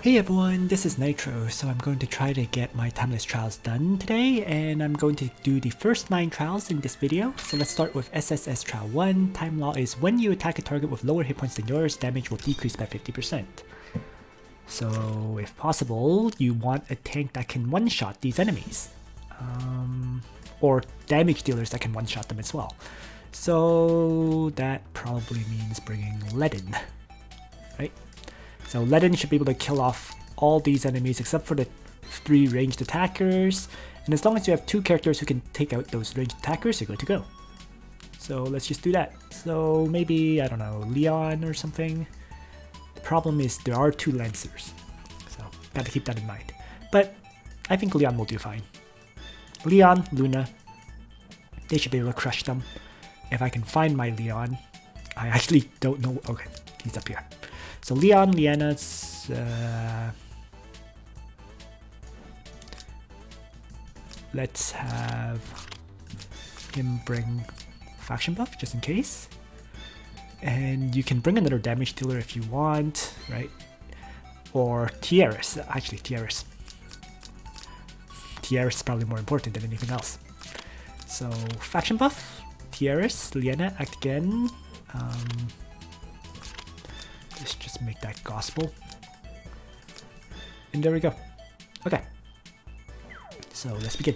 Hey everyone, this is Nitro. So I'm going to try to get my timeless trials done today, and I'm going to do the first 9 trials in this video. So let's start with SSS Trial 1. Time law is when you attack a target with lower hit points than yours, damage will decrease by 50%. So if possible, you want a tank that can one-shot these enemies. Or damage dealers that can one-shot them as well. So that probably means bringing Ledin, right? So Ledin should be able to kill off all these enemies except for the 3 ranged attackers. And as long as you have 2 characters who can take out those ranged attackers, you're good to go. So let's just do that. So maybe, I don't know, Leon or something. The problem is there are 2 Lancers. So gotta keep that in mind. But I think Leon will do fine. Leon, Luna, they should be able to crush them. If I can find my Leon. I actually don't know. Okay, he's up here. So Leon, Liana's, let's have him bring faction buff just in case. And you can bring another damage dealer if you want, right? Or Tiaris, actually Tiaris. Tiaris is probably more important than anything else. So faction buff, Tiaris, Liana, act again. Let's just make that gospel. And there we go. Okay. So let's begin.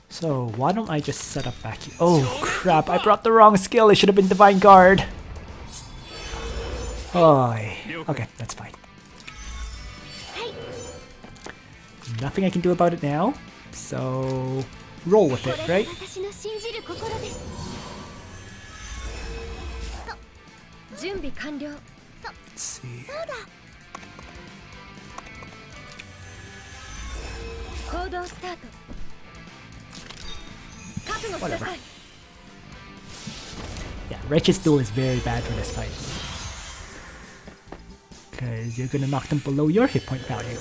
So why don't I just set up back here? Oh crap, I brought the wrong skill. It should have been Divine Guard. Oh, okay, that's fine. Nothing I can do about it now. So roll with it, right? Let's see. Whatever. Yeah, Wretch's Duel is very bad for this fight. Because you're gonna knock them below your hit point value.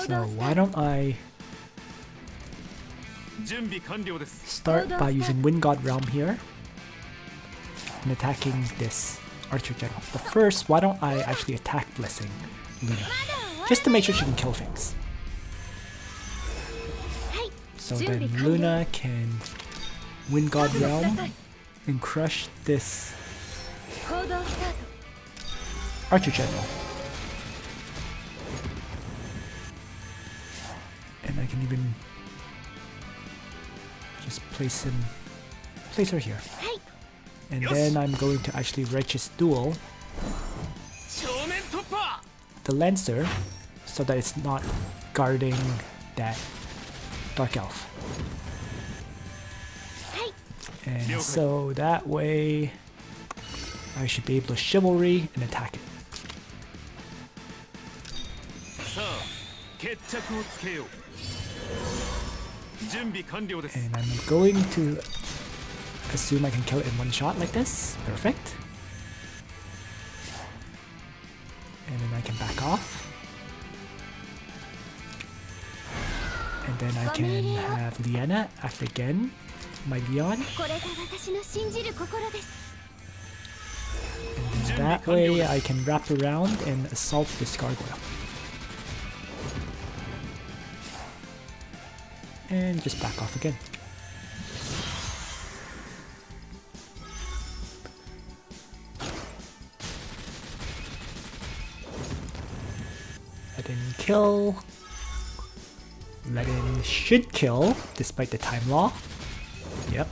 So why don't I start by using Wind God Realm here and attacking this Archer General. But first, why don't I actually attack Blessing Luna, just to make sure she can kill things. So then Luna can Wind God Realm and crush this Archer General. And I can even just place her here. And then I'm going to actually Righteous Duel the Lancer so that it's not guarding that Dark Elf. And so that way I should be able to Chivalry and attack it. And I'm going to assume I can kill it in one shot like this. Perfect. And then I can back off. And then I can have Liana act again. My Leon. And that way I can wrap around and assault this gargoyle. And just back off again. Ledin kill. Ledin should kill, despite the time law. Yep.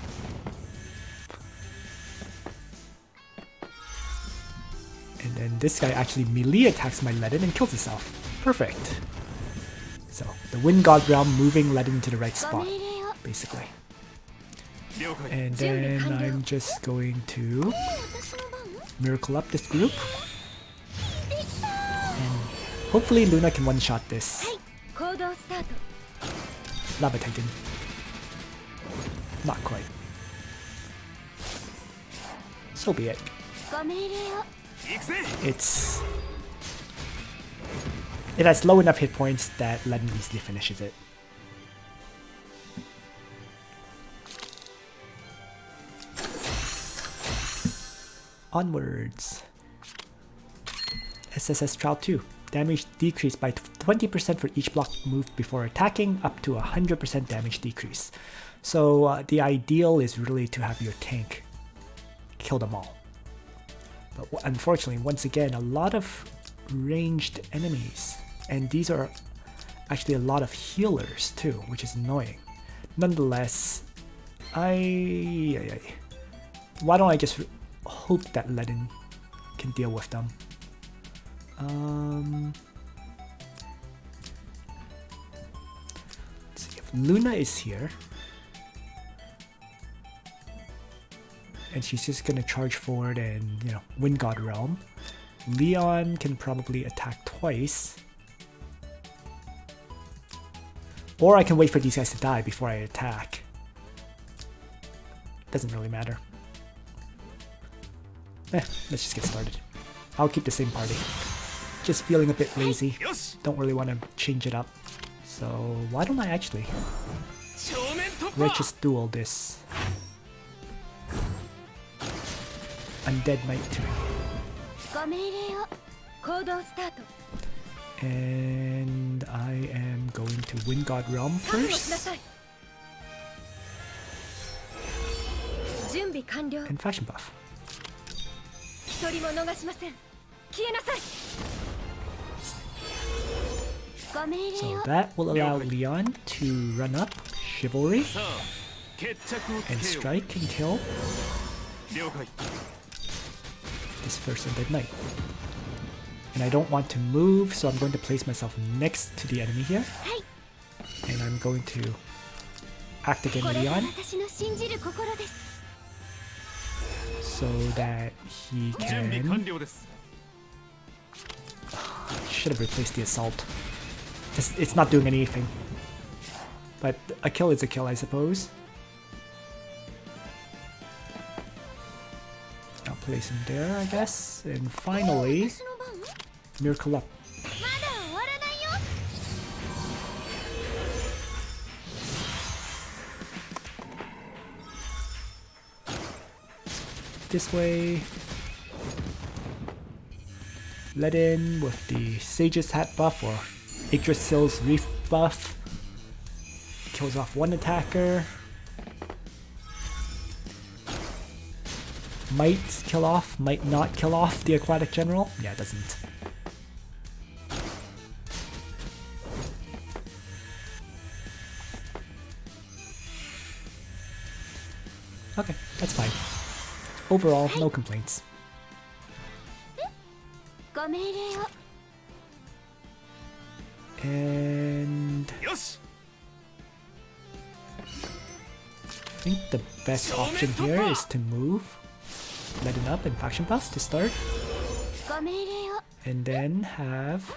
And then this guy actually melee attacks my Ledin and kills himself. Perfect. So, the Wind God Realm moving Ledin to the right spot, basically. And then I'm just going to miracle up this group. And hopefully Luna can one-shot this Lava Titan. Not quite. So be it. It has low enough hit points that Ledin easily finishes it. Onwards. SSS Trial 2. Damage decreased by 20% for each block moved before attacking, up to 100% damage decrease. So the ideal is really to have your tank kill them all. But unfortunately, once again, a lot of ranged enemies. And these are actually a lot of healers too, which is annoying. Nonetheless, why don't I just hope that Ledin can deal with them. Let's see if Luna is here. And she's just gonna charge forward and, you know, win God Realm. Leon can probably attack twice. Or I can wait for these guys to die before I attack. Doesn't really matter. Let's just get started. I'll keep the same party. Just feeling a bit lazy. Don't really want to change it up. So why don't I actually... Let's just duel this Undead Knight 2. And I am going to win God Realm first. And faction buff. So that will allow Leon to run up, Chivalry, and strike and kill this first Undead Knight. And I don't want to move, so I'm going to place myself next to the enemy here. And I'm going to act again Leon, so that he can... Should have replaced the assault. It's not doing anything. But a kill is a kill, I suppose. I'll place him there, I guess. And finally, Miracle up. This way. Ledin with the Sage's Hat buff or Yggdrasil's Reef buff. Kills off one attacker. Might kill off, might not kill off the Aquatic General. Yeah, it doesn't. Okay, that's fine. Overall, no complaints. And I think the best option here is to move Ledin up and faction buff to start, and then have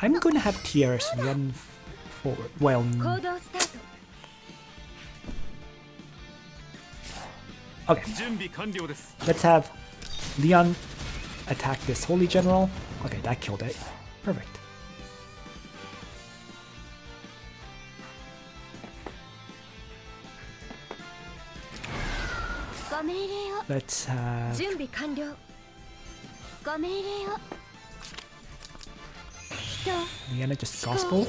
I'm going to have TRS run forward. Well, okay. Let's have Leon attack this Holy General. Okay, that killed it. Perfect. Let's have Leanna just gospel.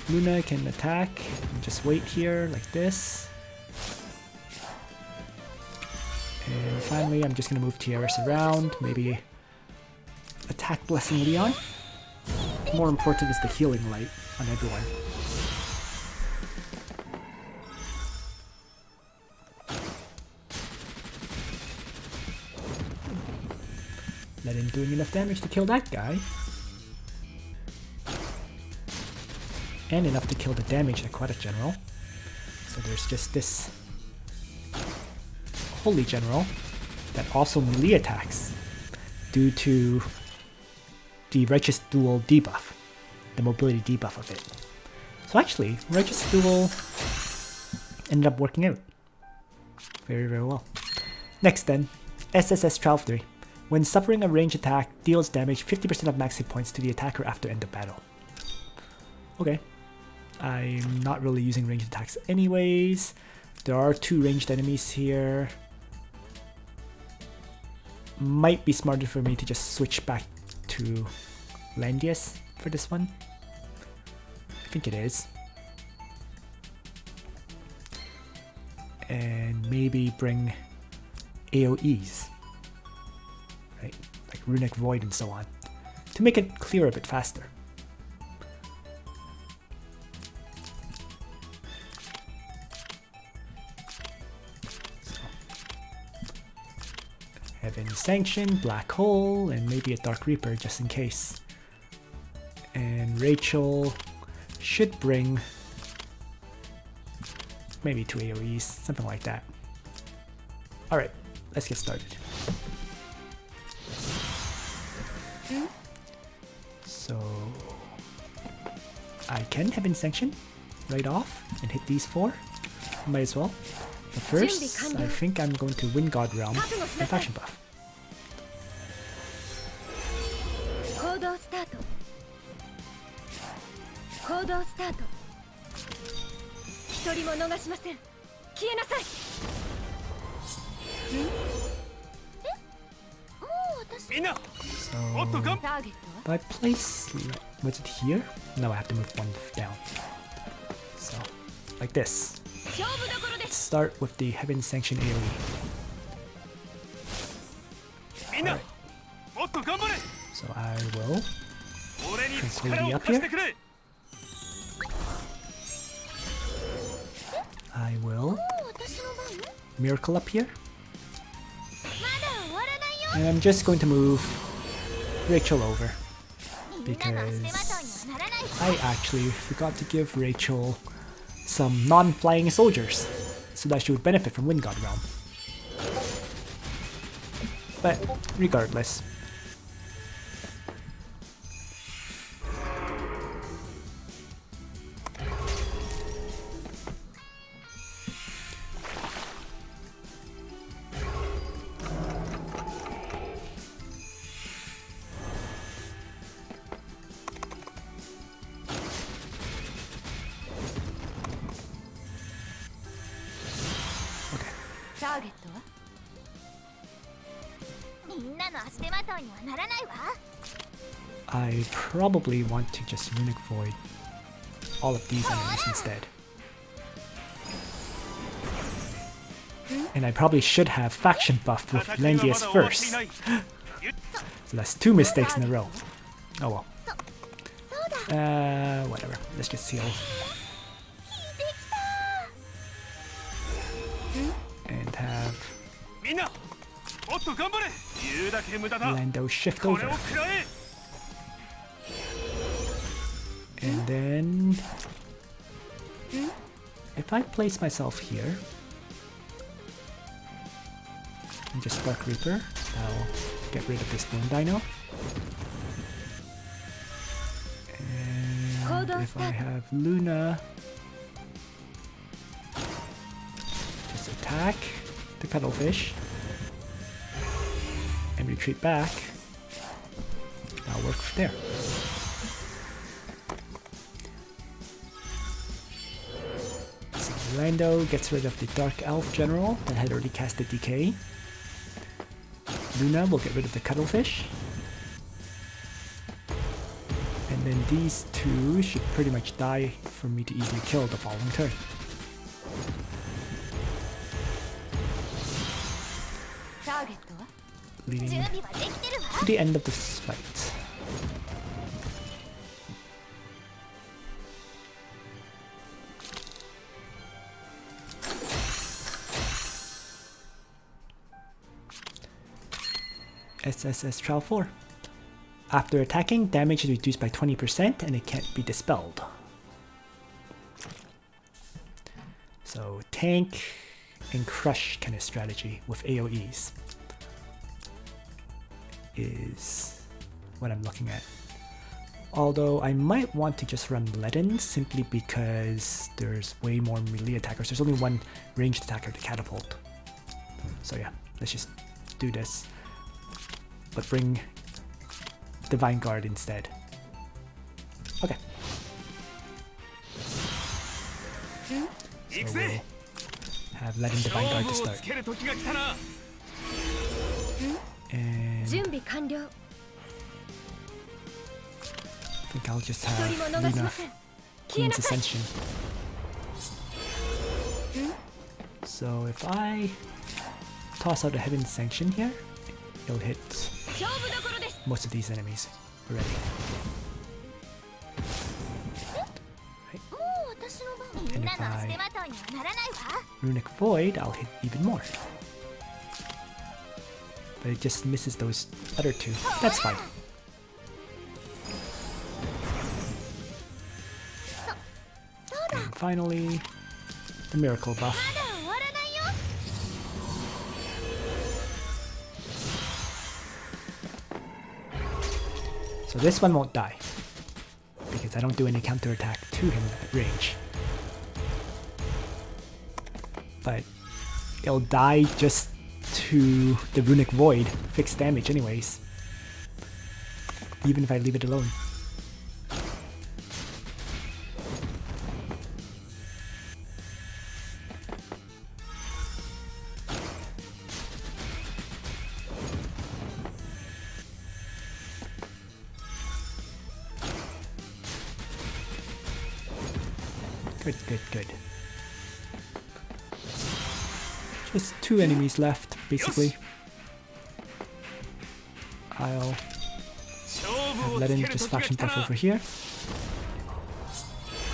Luna can attack and just wait here like this. And finally I'm just gonna move TRS around, maybe attack Blessing Leon. More important is the healing light on everyone. Ledin doing enough damage to kill that guy. And enough to kill the damaged Aquatic General. So there's just this Holy General that also melee attacks. due to the Righteous Duel debuff, the mobility debuff of it. So actually, Righteous Duel ended up working out very, very well. Next then, SSS Trial 3. When suffering a ranged attack, deals damage 50% of max hit points to the attacker after end of battle. Okay. I'm not really using ranged attacks anyways. There are 2 ranged enemies here. Might be smarter for me to just switch back to Landius for this one. I think it is. And maybe bring AoEs. Right? Like Runic Void and so on. To make it clear a bit faster. Heaven Sanction, Black Hole, and maybe a Dark Reaper just in case. And Rachel should bring maybe 2 AoEs, something like that. Alright, let's get started. So I can Heaven Sanction right off and hit these 4. Might as well. But first, I think I'm going to Wind God Realm and Faction Buff. So, if I place, was it here? No, I have to move 1 down. So, like this. Let's start with the Heaven Sanction AoE. Right. So I will Tranquility up here. I will Miracle up here. And I'm just going to move Rachel over because I actually forgot to give Rachel some non-flying soldiers so that she would benefit from Wind God Realm. But regardless. I probably want to just Runic Void all of these enemies instead. And I probably should have Faction Buff with Landius first. So that's 2 mistakes in a row. Oh well. Whatever. Let's just heal. And have Lando shift over. And then if I place myself here and just Dark Reaper, I'll get rid of this Bone Dino. And if I have Luna, just attack the Cuttlefish and retreat back. That'll work there. Lando gets rid of the Dark Elf General that had already casted Decay. Luna will get rid of the Cuttlefish. And then these 2 should pretty much die for me to easily kill the following turn. Leading to the end of this fight. SSS Trial 4. After attacking, damage is reduced by 20% and it can't be dispelled. So tank and crush kind of strategy with AoEs. is what I'm looking at. Although I might want to just run Leaden simply because there's way more melee attackers. There's only one ranged attacker to catapult. So yeah, let's just do this. But bring Divine Guard instead. Okay. So we'll have Leaden Divine Guard to start. And I think I'll just have Luna Queen's Ascension. So if I toss out a Heaven's Sanction here, it'll hit most of these enemies already. Right. And if I Runic Void, I'll hit even more. But it just misses those other two. That's fine. And finally, the Miracle buff. So this one won't die, because I don't do any counterattack to him at range. But it'll die just to the Runic Void, fixed damage anyways, even if I leave it alone. Good. Just two enemies left, basically. I'll have Leaden just faction buff over here.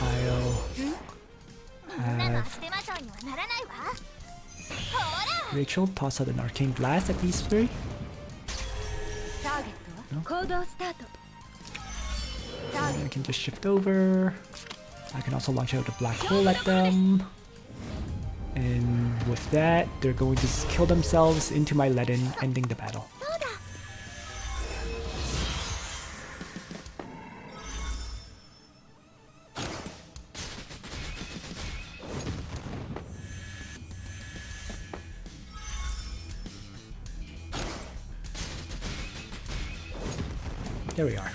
I'll have Rachel toss out an Arcane Blast at these three. No? I can just shift over. I can also launch out a black hole at them. And with that, they're going to kill themselves into my Leaden, ending the battle. There we are.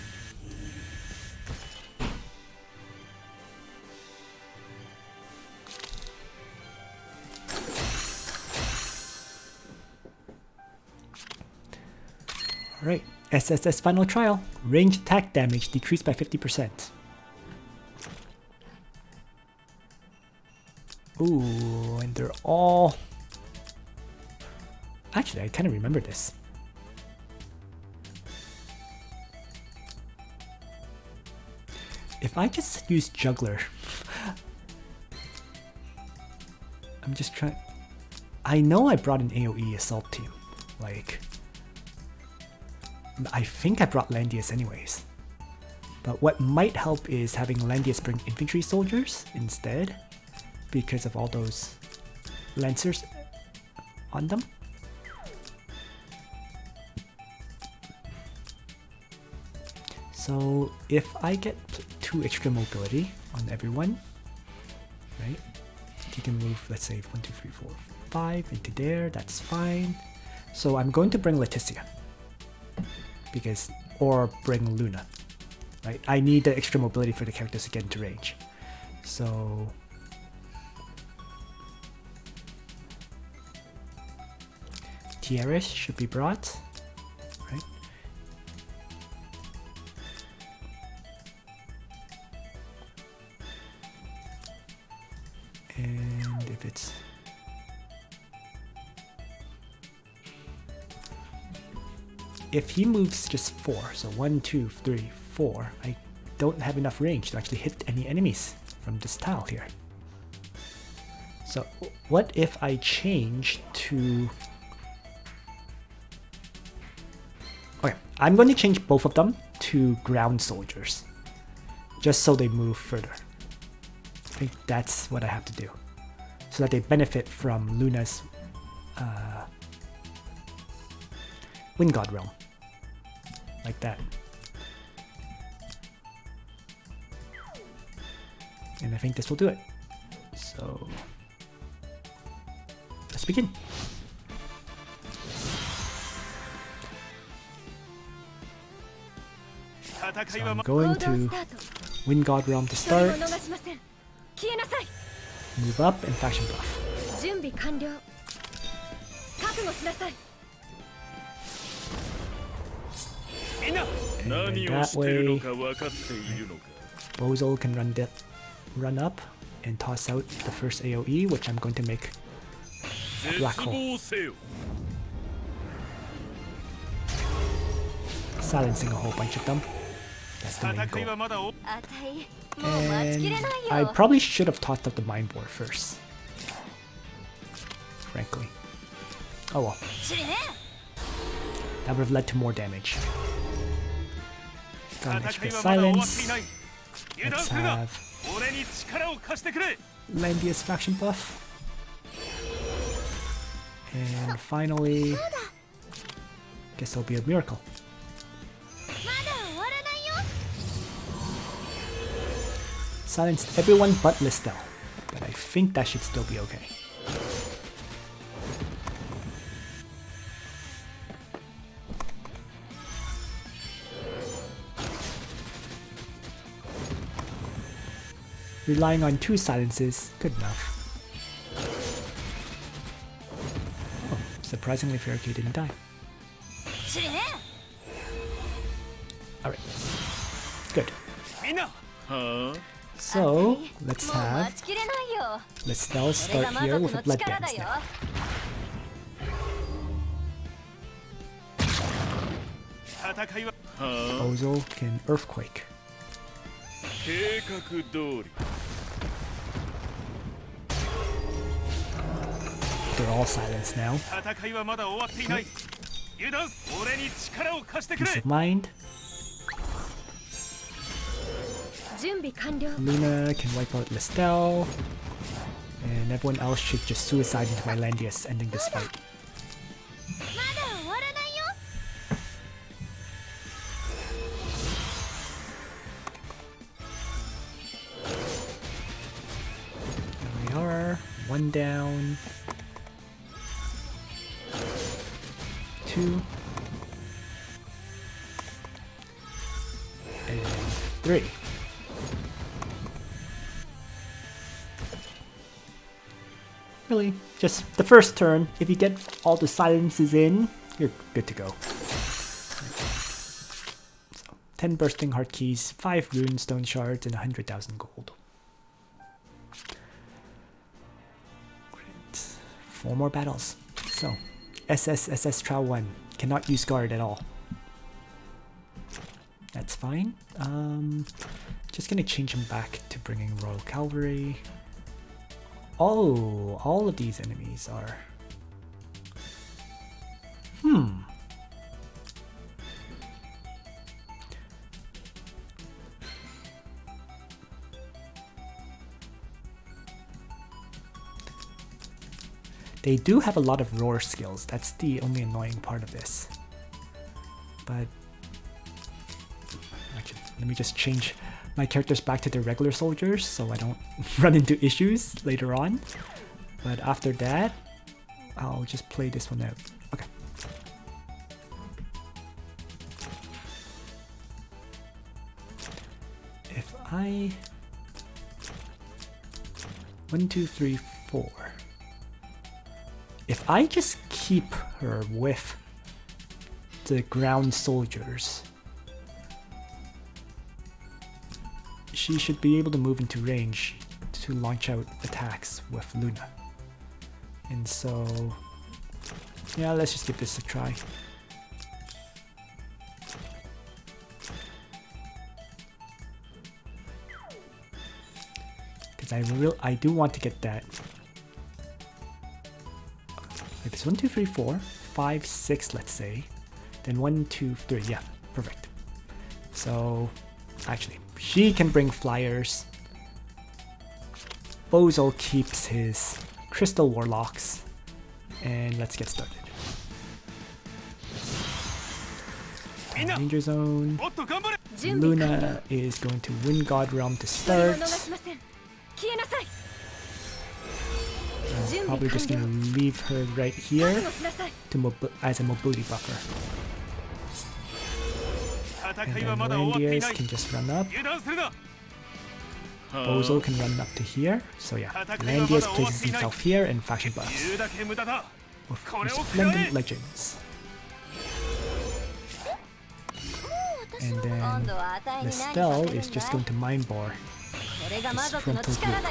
Alright, SSS Final Trial. Ranged attack damage decreased by 50%. Ooh, and they're all... Actually, I kind of remember this. If I just use Juggler... I'm just trying... I know I brought an AoE assault team. Like... I think I brought Landius anyways. But what might help is having Landius bring infantry soldiers instead, because of all those lancers on them. So if I get 2 extra mobility on everyone, right? You can move, let's say 1, 2, 3, 4, 5 into there, that's fine. So I'm going to bring Leticia. Because, or bring Luna, right? I need the extra mobility for the characters to get into range. So Tiaris should be brought, right? And if it's if he moves just 4, so 1, 2, 3, 4, I don't have enough range to actually hit any enemies from this tile here. So what if I change to... Okay, I'm going to change both of them to ground soldiers, just so they move further. I think that's what I have to do, so that they benefit from Luna's Wind God Realm. like that. And I think this will do it. So let's begin. So I'm going to Wind God Realm to start. Move up and faction buff. And that way, Bozol can run up and toss out the first AoE, which I'm going to make a black hole. Silencing a whole bunch of them. That's the main goal. And I probably should have tossed up the Mind Bore first. Frankly. Oh well. That would have led to more damage. Got an HP silence. Let's have Landius faction buff. And finally, guess it'll be a miracle. Silenced everyone but Listel, but I think that should still be okay. Relying on 2 silences, good enough. Oh, surprisingly Fairycade didn't die. Alright, good. So, let's have Listel start here with a Blood Dance now. Bozol can Earthquake. They're all silenced now. Peace of mind. Luna can wipe out Listel, and everyone else should just suicide into my Landius, ending this fight. There we are, 1 down, 2, and 3. Really, just the first turn. If you get all the silences in, you're good to go. So, 10 bursting heart keys, 5 runestone shards, and 100,000 gold. Great. 4 more battles. So, SSSS Trial 1. Cannot use guard at all. That's fine. Just gonna change him back to bringing Royal Cavalry. Oh, all of these enemies are... They do have a lot of roar skills. That's the only annoying part of this. But... Actually, let me just change my characters back to their regular soldiers so I don't run into issues later on. But after that, I'll just play this one out. Okay. If I... 1, 2, 3, 4. If I just keep her with the ground soldiers, she should be able to move into range to launch out attacks with Luna. And so, yeah, let's just give this a try. Because I do want to get that. Like this 1, 2, 3, 4, 5, 6, let's say. Then 1, 2, 3, yeah, perfect. So, actually, she can bring flyers. Bozol keeps his Crystal Warlocks. And let's get started. Danger Zone. Luna is going to win God Realm to start. Probably just gonna leave her right here to as a mobility buffer. And then Landius can just run up. Bozo can run up to here. So yeah, Landius places himself here and faction buffs with Resplendent Legends. And then Listel is just going to Mind Bore this frontal group,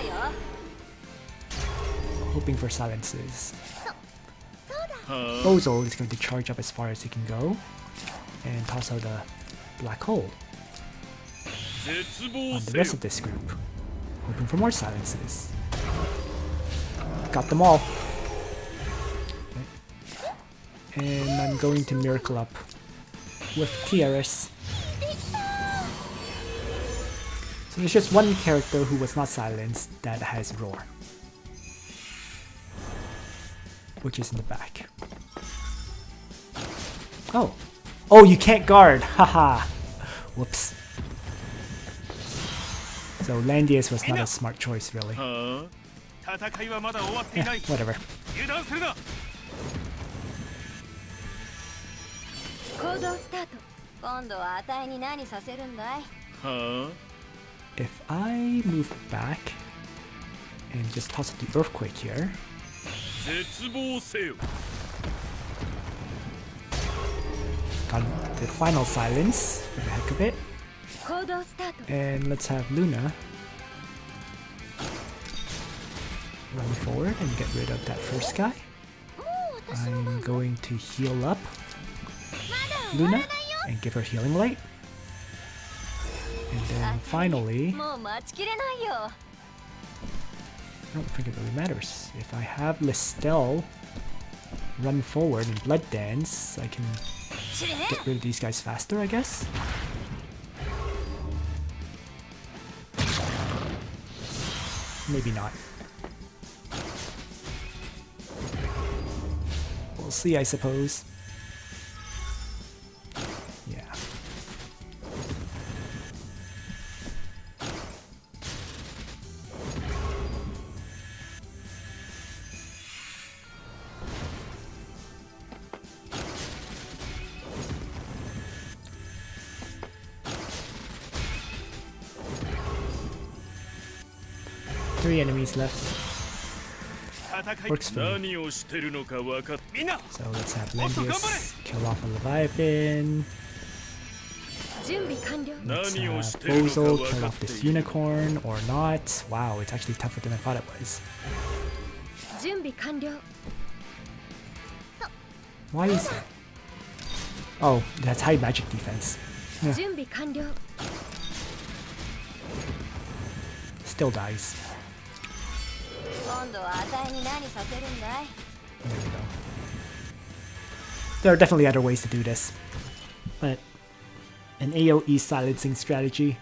hoping for silences. Bozo is going to charge up as far as he can go and toss out a black hole on the rest of this group, hoping for more silences. Got them all. Okay. And I'm going to Miracle up with Tiaris. So there's just one character who was not silenced that has Roar, which is in the back. Oh! Oh, you can't guard! Haha! Whoops. So Landius was not a smart choice, really. Yeah, whatever. If I move back and just toss up the Earthquake here, got the final silence for the heck of it. And let's have Luna run forward and get rid of that first guy. I'm going to heal up Luna and give her Healing Light. And then finally, I don't think it really matters. If I have Listel run forward and Blood Dance, I can get rid of these guys faster, I guess. Maybe not. We'll see, I suppose. Yeah. Three enemies left. Works for me. So let's have Landius kill off a Leviathan. Let's have Bozo kill off this unicorn or not. Wow, it's actually tougher than I thought it was. Why is it? Oh, that's high magic defense. Yeah. Still dies. There we go. There are definitely other ways to do this, but an AoE silencing strategy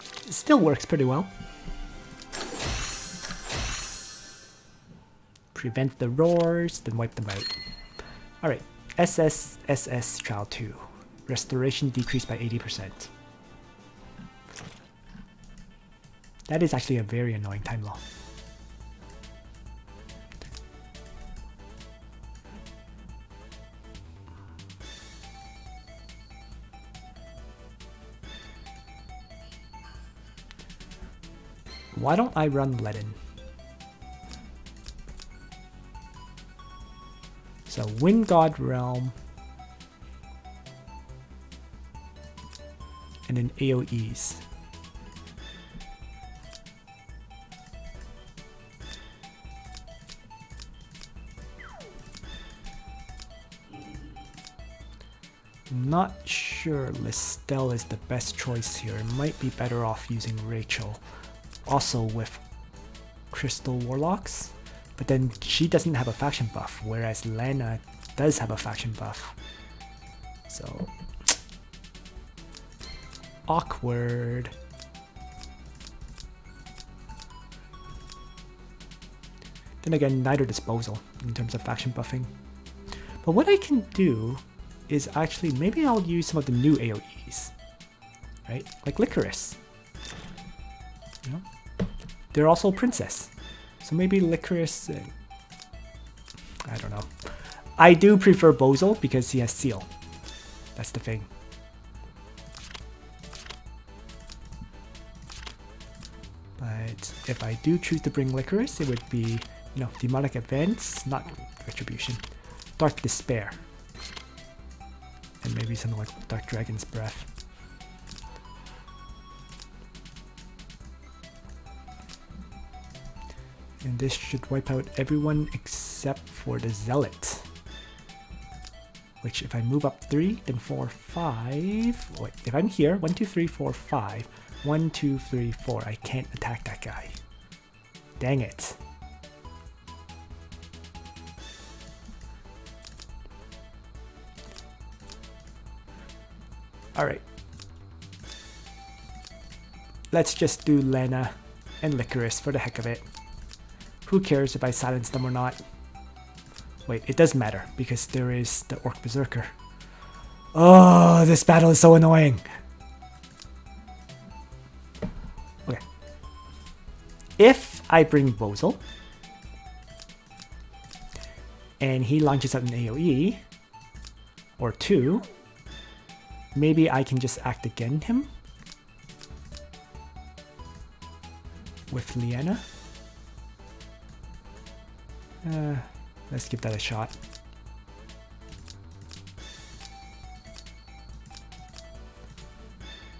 still works pretty well. Prevent the roars, then wipe them out. Alright, SSSS Trial 2. Restoration decreased by 80%. That is actually a very annoying time law. Why don't I run Ledin? So Wind God Realm and then AoEs. I'm not sure Listel is the best choice here. It might be better off using Rachel. Also with Crystal Warlocks, but then she doesn't have a faction buff, whereas Lana does have a faction buff. So awkward. Then again, neither does Bozo in terms of faction buffing. But what I can do is actually, maybe I'll use some of the new AoEs, right? Like Licorice. You know? They're also a princess. So maybe Licorice, I don't know. I do prefer Bozel because he has Seal. That's the thing. But if I do choose to bring Licorice, it would be, you know, Demonic Advance, not Retribution. Dark Despair. And maybe something like Dark Dragon's Breath. And this should wipe out everyone except for the Zealot. Which if I move up 3, then 4, 5... Wait, if I'm here, 1, 2, 3, 4, 5. 1, 2, 3, 4. I can't attack that guy. Dang it. Alright. Let's just do Lena and Licorice for the heck of it. Who cares if I silence them or not? Wait, it does matter because there is the Orc Berserker. Oh, this battle is so annoying. Okay. If I bring Bozel and he launches out an AoE or 2, maybe I can just act against him with Liana. Let's give that a shot.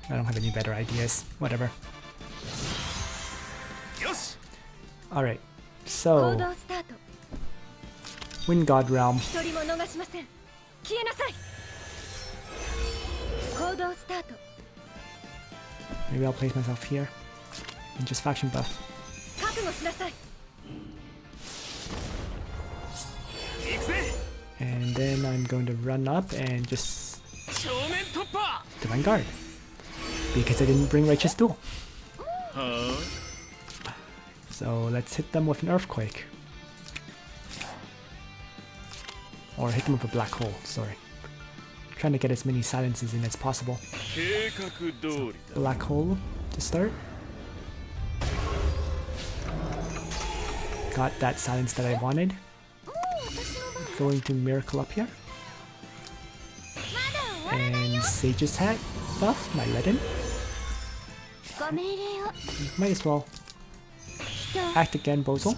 I don't have any better ideas. Whatever. Yes. All right. So, Wind God Realm. Maybe I'll place myself here and just faction buff. And then I'm going to run up and just Divine Guard because I didn't bring Righteous Duel. So let's hit them with an Earthquake. Or hit them with a Black Hole, sorry. Trying to get as many silences in as possible. So, Black Hole to start. Got that silence that I wanted. Going to Miracle up here. And Sage's Hat buff, my Leaden. Might as well act again, Bozel.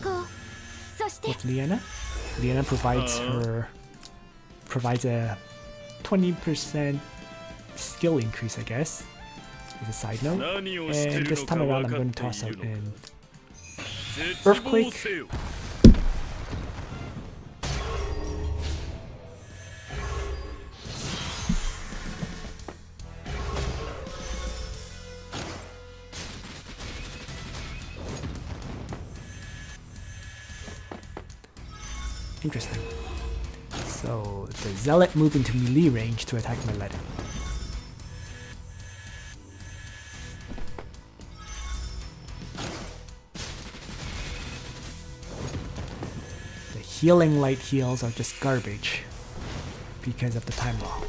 With Liana. Liana provides a 20% skill increase, I guess. As a side note. And this time around I'm going to toss out an Earthquake. Interesting. So the Zealot move into melee range to attack my Leaden. The healing light heals are just garbage because of the time law.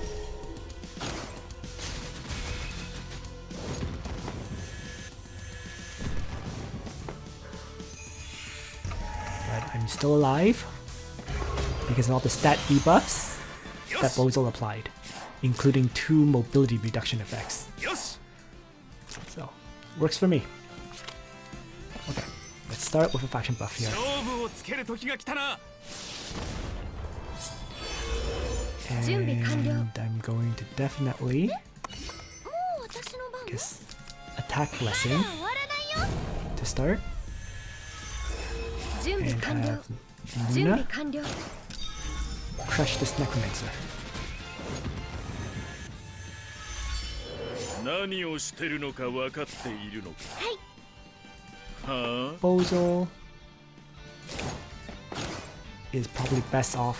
But I'm still alive because of all the stat debuffs that Bozel applied, including 2 mobility reduction effects. So, works for me. Okay, let's start with a faction buff here. And I'm going to definitely guess attack blessing to start. And have Luna crush this Necromancer. Bozel is probably best off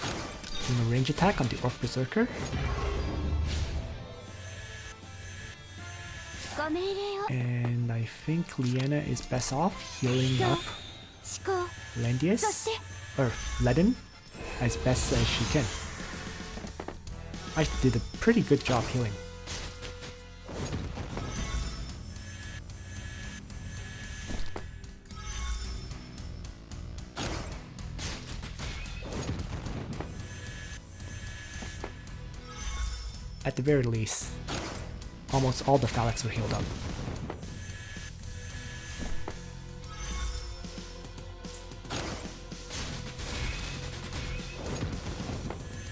doing a range attack on the Orc Berserker. And I think Liana is best off healing up Landius, or Leaden, as best as she can. I did a pretty good job healing. At the very least, almost all the phalanx were healed up.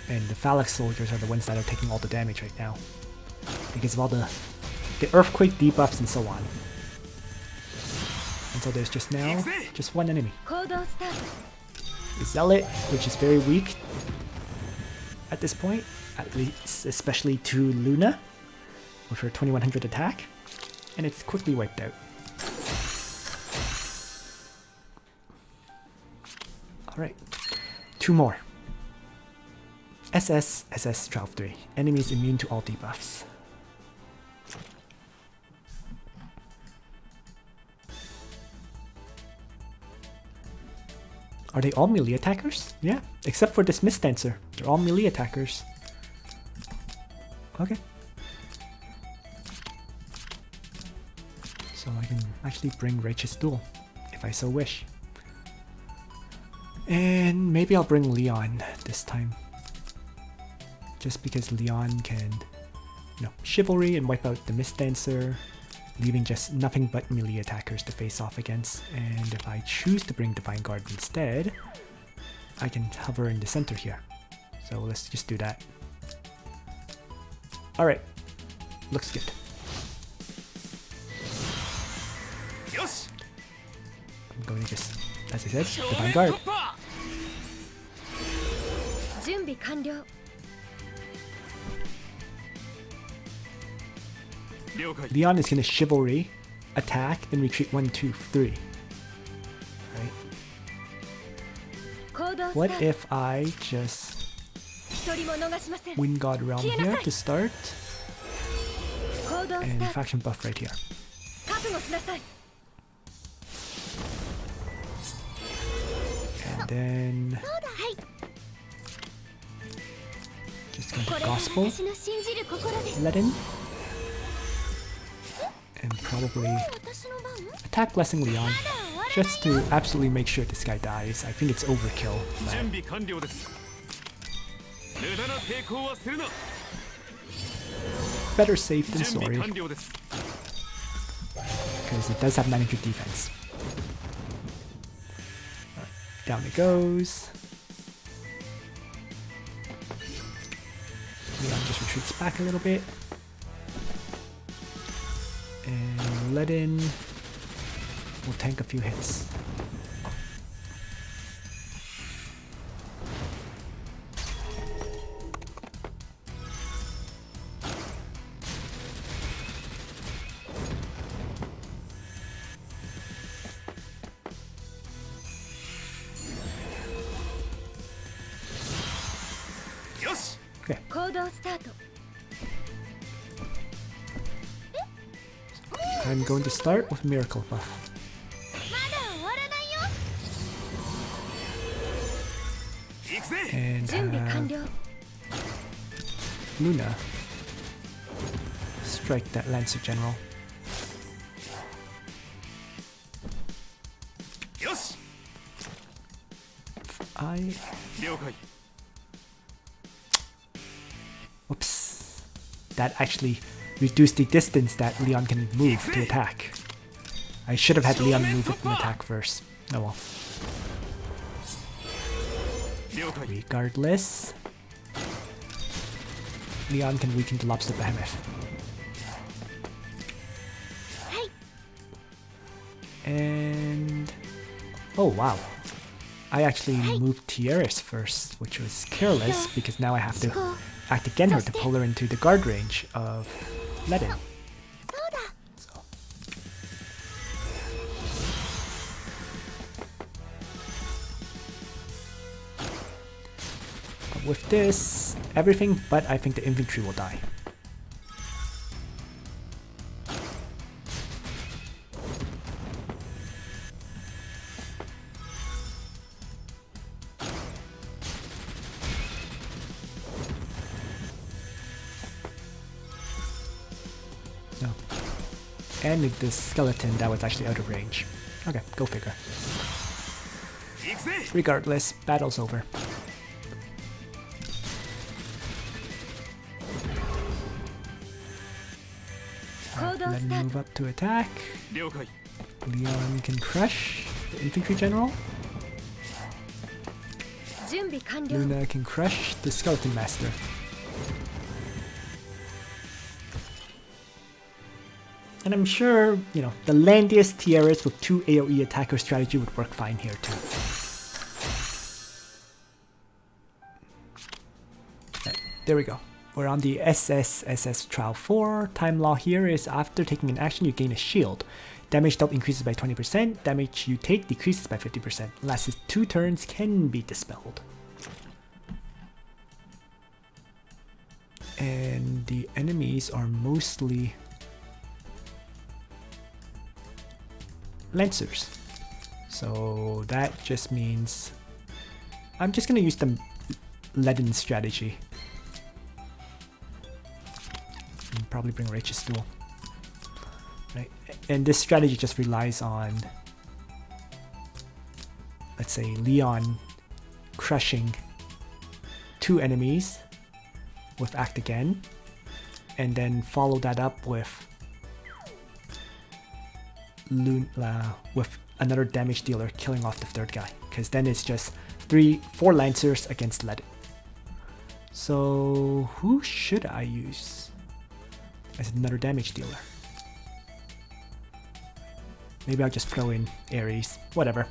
And the phalanx soldiers are the ones that are taking all the damage right now, because of all the earthquake debuffs and so on. And so there's just now just one enemy. The Zealot, which is very weak at this point, at least especially to Luna with her 2100 attack, and it's quickly wiped out. Alright, 2 more. SSSS Trial 3. Enemies immune to all debuffs. Are they all melee attackers? Yeah, except for this Mist Dancer. They're all melee attackers. Okay. So I can actually bring Righteous Duel, if I so wish. And maybe I'll bring Leon this time. Just because Leon can, you know, Chivalry and wipe out the Mist Dancer, leaving just nothing but melee attackers to face off against. And if I choose to bring Divine Guard instead, I can hover in the center here. So let's just do that. Alright, looks good. I'm going to just, as I said, Divine Guard. Leon is going to Chivalry, attack, and retreat 1, 2, 3. Right. What if I just Wind God Realm here to start, and faction buff right here. And then just going to Gospel, let in, and probably attack Blessing Leon, just to absolutely make sure this guy dies. I think it's overkill. Better safe than sorry, because it does have 900 defense. Right, down it goes. Leon just retreats back a little bit. And let in. We'll tank a few hits. Okay. I'm going to start with Miracle Buff. And Luna strike that Lancer General. Oops. That actually reduced the distance that Leon can move to attack. I should have had Leon move it and attack first. Oh well. Regardless, Leon can weaken the Lobster Behemoth. And oh wow, I actually moved Tierras first, which was careless because now I have to act again her to pull her into the guard range of Ledin. So. But with this, everything but I think the infantry will die. No. And the skeleton that was actually out of range. Okay, go figure. Regardless, battle's over. Let me move up to attack. Leon can crush the infantry general. Luna can crush the skeleton master. And I'm sure, you know, the Landiest tiaras with 2 AoE attacker strategy would work fine here too. Right, there we go. We're on the SSSS Trial 4. Time law here is after taking an action, you gain a shield. Damage dealt increases by 20%, damage you take decreases by 50%. Lasts 2 turns, can be dispelled. And the enemies are mostly Lancers. So that just means I'm just gonna use the leaden strategy. And probably bring Rach's Stool. Right? And this strategy just relies on, let's say, Leon crushing 2 enemies with Act Again, and then follow that up with with another damage dealer killing off the 3rd guy, because then it's just 4 Lancers against leaden. So who should I use as another damage dealer? Maybe I'll just throw in Ares, whatever.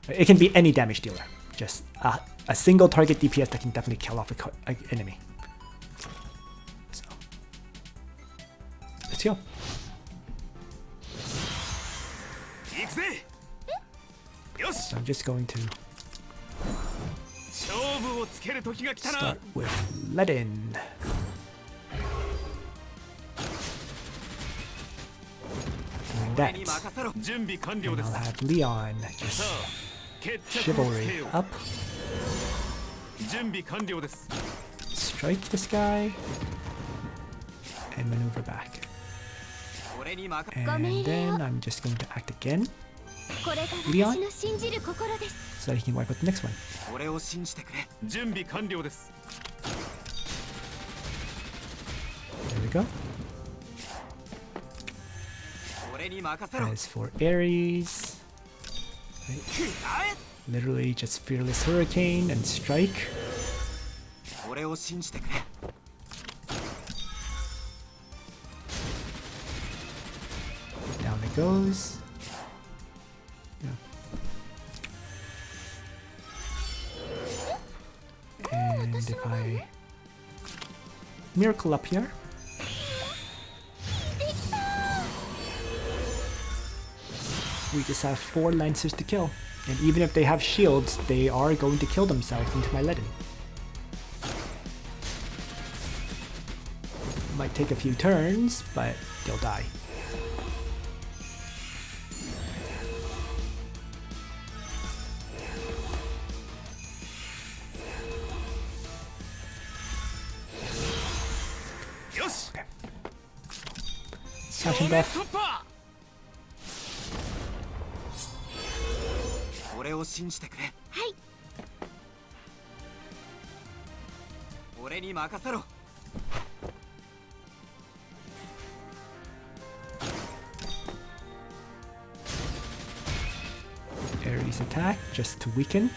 It can be any damage dealer, just a single target DPS that can definitely kill off an enemy. So let's go. So I'm just going to start with leaden. Doing that. And I'll have Leon just chivalry up. Strike this guy. And maneuver back. And then I'm just going to act again. Leon, so that he can wipe out the next one. There we go. As for Ares, right. Literally just Fearless Hurricane and strike. Down it goes. And if I miracle up here, we just have 4 Lancers to kill. And even if they have shields, they are going to kill themselves into my leaden. Might take a few turns, but they'll die. Okay. Slashing buff. Ares attack just to weaken.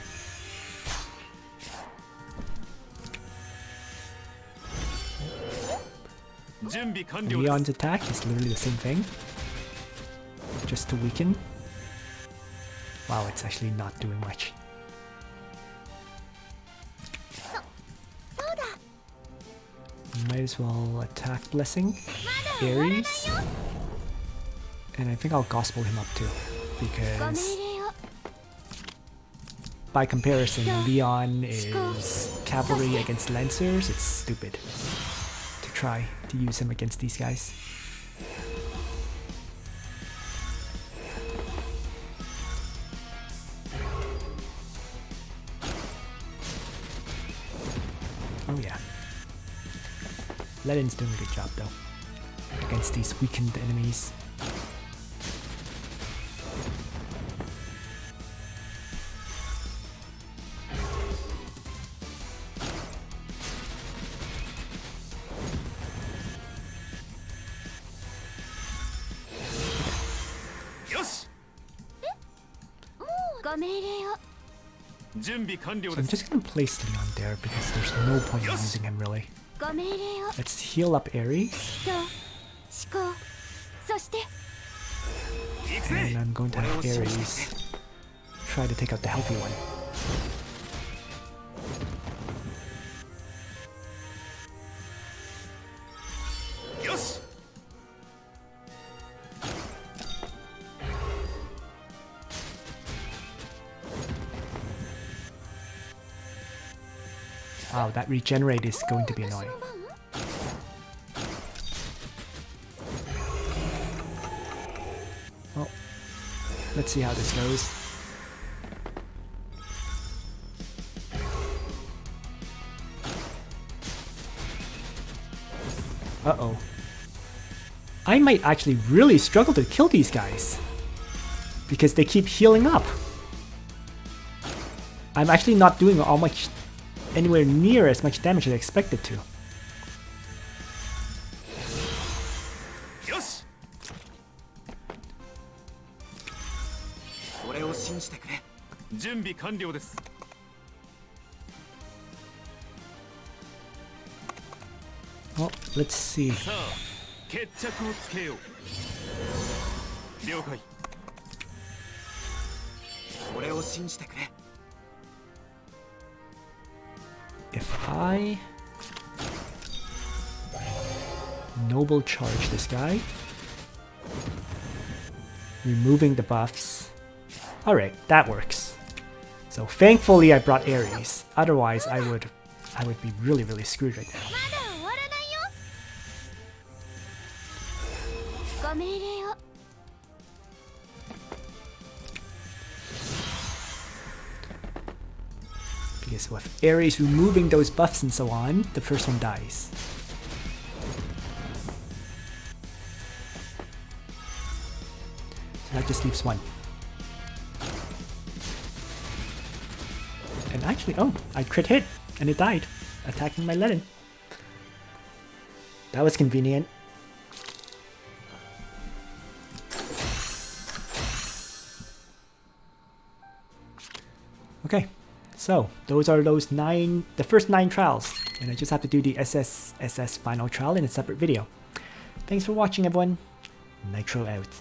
Leon's attack is literally the same thing, just to weaken. Wow, it's actually not doing much. Might as well attack Blessing, Ares, and I think I'll Gospel him up too, because by comparison, Leon is cavalry against Lancers. It's stupid to try to use him against these guys. Oh yeah. Leaden's doing a good job though. against these weakened enemies. So I'm just gonna place Leon there because there's no point in using him really. Let's heal up Ares. And I'm going to have Ares try to take out the healthy one. Wow, that regenerate is going to be annoying. Well, let's see how this goes. Uh-oh. I might actually really struggle to kill these guys because they keep healing up. I'm actually not doing anywhere near as much damage as I expected to. Well, let's see. If I noble charge this guy, removing the buffs. Alright, that works. So thankfully I brought Ares. Otherwise I would be really screwed right now. Because with Ares removing those buffs and so on, the first one dies. So that just leaves one. And actually, oh, I crit hit, and it died, attacking my Lenin. That was convenient. Okay. So, those are the first 9 trials, and I just have to do the SSSS Final Trial in a separate video. Thanks for watching everyone, Nitro out.